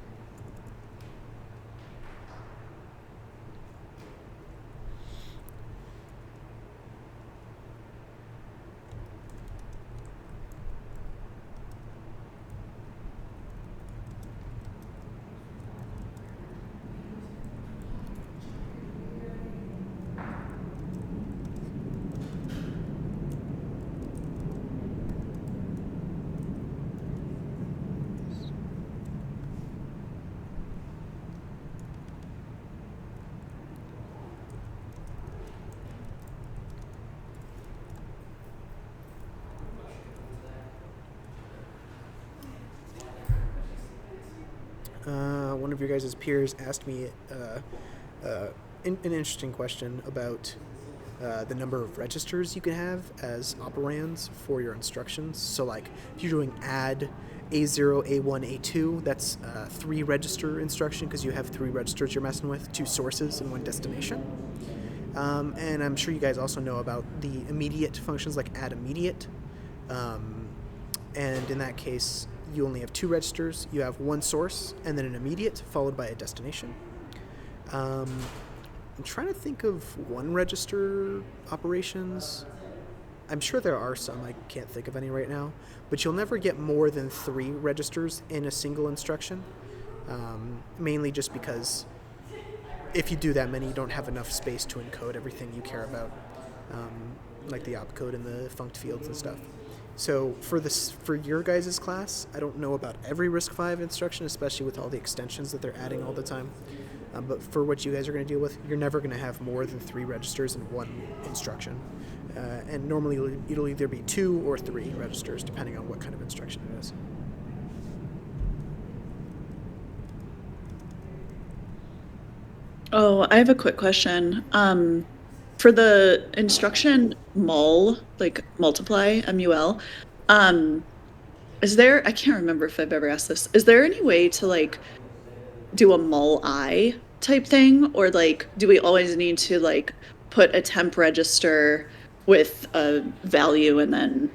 [SPEAKER 1] One of your guys' peers asked me an interesting question about the number of registers you can have as operands for your instructions. So like if you're doing add A0, A1, A2, that's a 3 register instruction because you have 3 registers you're messing with, 2 sources and 1 destination. And I'm sure you guys also know about the immediate functions like add immediate. And in that case, you only have 2 registers. You have 1 source and then an immediate followed by a destination. I'm trying to think of 1 register operations. I'm sure there are some. I can't think of any right now. But you'll never get more than 3 registers in a single instruction. Mainly just because if you do that many, you don't have enough space to encode everything you care about, like the opcode and the funct fields and stuff. So for your guys' class, I don't know about every RISC-V instruction, especially with all the extensions that they're adding all the time. But for what you guys are going to deal with, you're never going to have more than 3 registers in 1 instruction. And normally it'll either be 2 or 3 registers, depending on what kind of instruction it is.
[SPEAKER 2] Oh, I have a quick question. For the instruction mul, like multiply, MUL, is there, I can't remember if I've ever asked this, is there any way to like do a mul I type thing? Or like, do we always need to like put a temp register with a value and then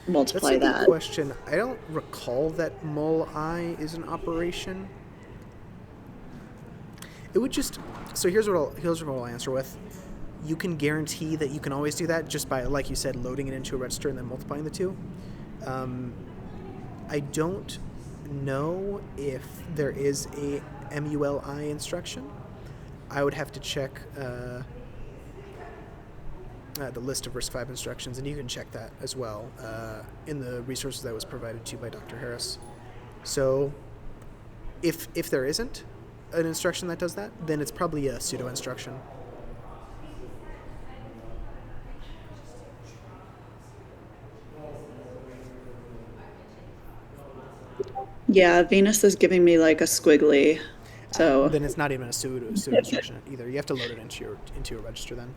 [SPEAKER 2] multiply
[SPEAKER 1] That's a
[SPEAKER 2] that?
[SPEAKER 1] good question. I don't recall that mul I is an operation. It would just, so here's what I'll answer with. You can guarantee that you can always do that just by, like you said, loading it into a register and then multiplying the 2. I don't know if there is a MULI instruction. I would have to check the list of RISC-V instructions, and you can check that as well in the resources that was provided to you by Dr. Harris. So if there isn't an instruction that does that, then it's probably a pseudo instruction.
[SPEAKER 2] Yeah, Venus is giving me like a squiggly. So
[SPEAKER 1] Then it's not even a pseudo instruction either. You have to load it into your register then.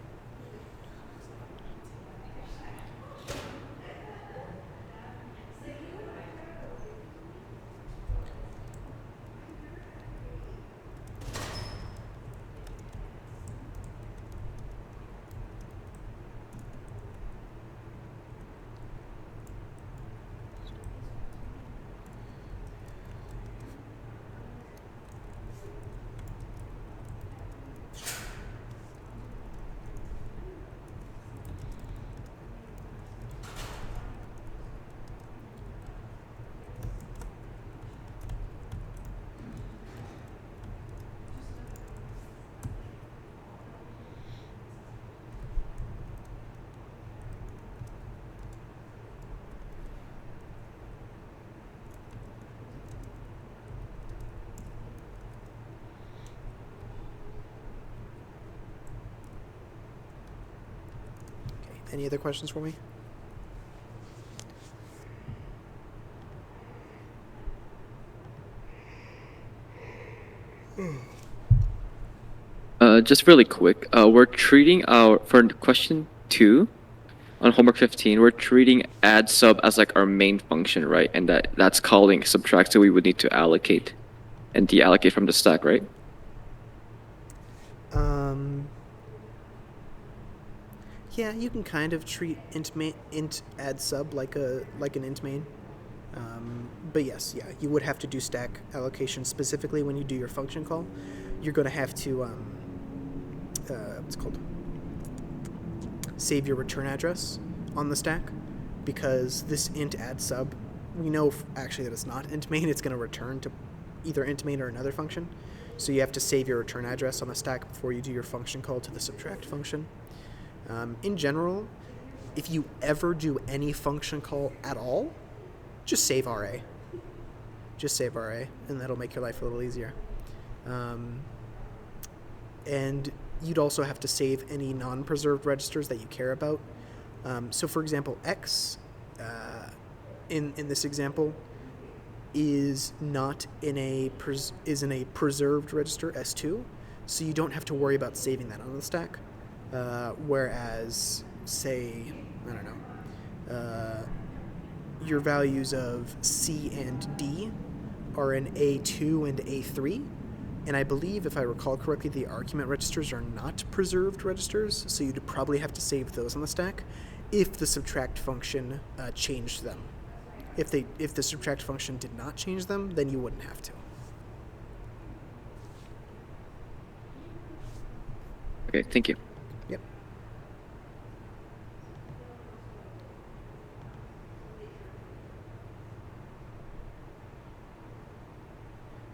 [SPEAKER 1] Any other questions for me?
[SPEAKER 3] Just really quick. We're treating for question 2 on homework 15. We're treating add sub as like our main function, right? And that's calling subtract. So we would need to allocate and deallocate from the stack, right?
[SPEAKER 1] Yeah, you can kind of treat int add sub like an int main. But yes, yeah, you would have to do stack allocation specifically when you do your function call. You're going to have to what's it called? Save your return address on the stack, because this int add sub, we know actually that it's not int main. It's going to return to either int main or another function. So you have to save your return address on the stack before you do your function call to the subtract function. In general, if you ever do any function call at all, just save RA. Just save RA, and that'll make your life a little easier. And you'd also have to save any non-preserved registers that you care about. So, for example, X, in this example, is not in a preserved register S2, so you don't have to worry about saving that on the stack. Whereas, say, I don't know, your values of C and D are in A2 and A3, and I believe, if I recall correctly, the argument registers are not preserved registers, so you'd probably have to save those on the stack if the subtract function changed them. If the subtract function did not change them, then you wouldn't have to.
[SPEAKER 3] Okay, thank you.
[SPEAKER 1] Yep.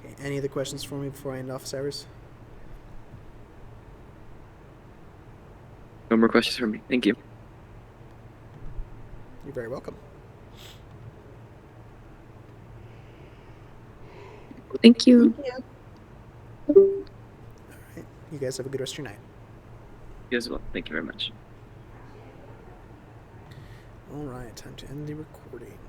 [SPEAKER 1] Okay, any other questions for me before I end off, Cyrus?
[SPEAKER 3] No more questions from me. Thank you.
[SPEAKER 1] You're very welcome.
[SPEAKER 4] Thank you.
[SPEAKER 1] All right. You guys have a good rest of your night.
[SPEAKER 3] You as well. Thank you very much.
[SPEAKER 1] All right, time to end the recording.